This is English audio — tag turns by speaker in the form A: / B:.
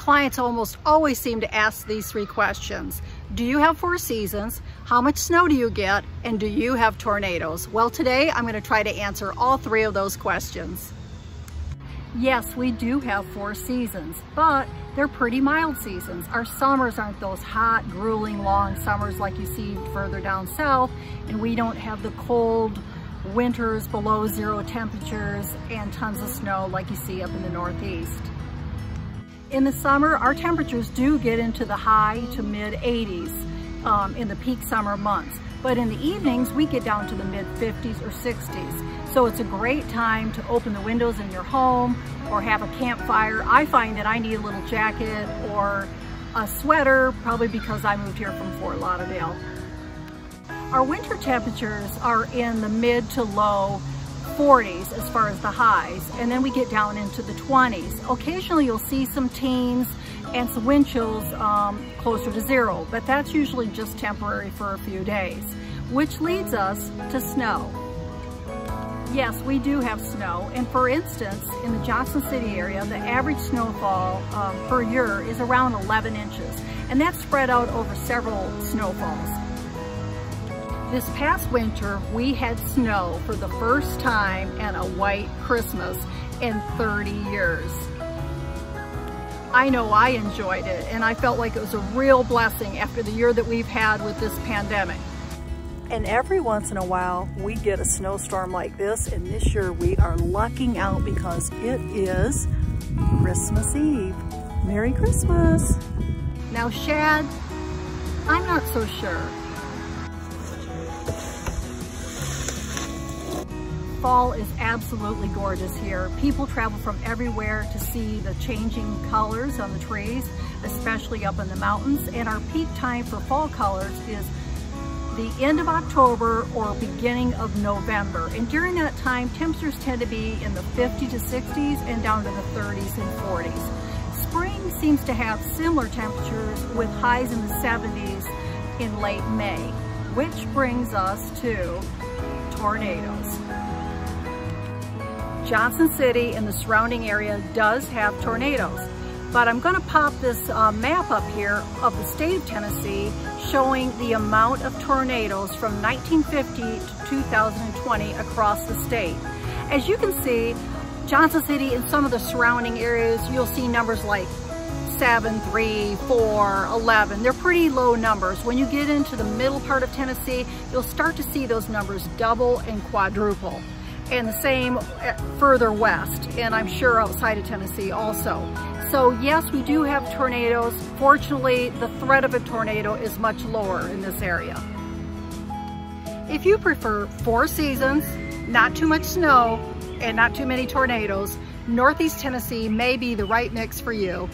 A: clients almost always seem to ask these three questions. Do you have 4 seasons? How much snow do you get? And do you have tornadoes? Well, today I'm going to try to answer all 3 of those questions. Yes, we do have 4 seasons, but they're pretty mild seasons. Our summers aren't those hot, grueling, long summers like you see further down south, and we don't have the cold winters below 0 temperatures and tons of snow like you see up in the Northeast. In the summer, our temperatures do get into the high to mid 80s in the peak summer months. But in the evenings, we get down to the mid 50s or 60s. So it's a great time to open the windows in your home or have a campfire. I find that I need a little jacket or a sweater, probably because I moved here from Fort Lauderdale. Our winter temperatures are in the mid to low 40s as far as the highs, and then we get down into the 20s. Occasionally you'll see some teens and some wind chills closer to 0, but that's usually just temporary for a few days, which leads us to snow. Yes, we do have snow, and for instance, in the Johnson City area, the average snowfall per year is around 11 inches, and that's spread out over several snowfalls. This past winter, we had snow for the first time and a white Christmas in 30 years. I know I enjoyed it, and I felt like it was a real blessing after the year that we've had with this pandemic. And every once in a while, we get a snowstorm like this, and this year we are lucking out because it is Christmas Eve. Merry Christmas. Now, Shad, I'm not so sure. Fall is absolutely gorgeous here. People travel from everywhere to see the changing colors on the trees, especially up in the mountains. And our peak time for fall colors is the end of October or beginning of November. And during that time, temperatures tend to be in the 50s to 60s and down to the 30s and 40s. Spring seems to have similar temperatures with highs in the 70s in late May, which brings us to tornadoes. Johnson City and the surrounding area does have tornadoes, but I'm going to pop this map up here of the state of Tennessee showing the amount of tornadoes from 1950 to 2020 across the state. As you can see, Johnson City and some of the surrounding areas, you'll see numbers like 7, 3, 4, 11. They're pretty low numbers. When you get into the middle part of Tennessee, you'll start to see those numbers double and quadruple. And the same further west, and I'm sure outside of Tennessee also. So yes, we do have tornadoes. Fortunately, the threat of a tornado is much lower in this area. If you prefer 4 seasons, not too much snow, and not too many tornadoes, Northeast Tennessee may be the right mix for you.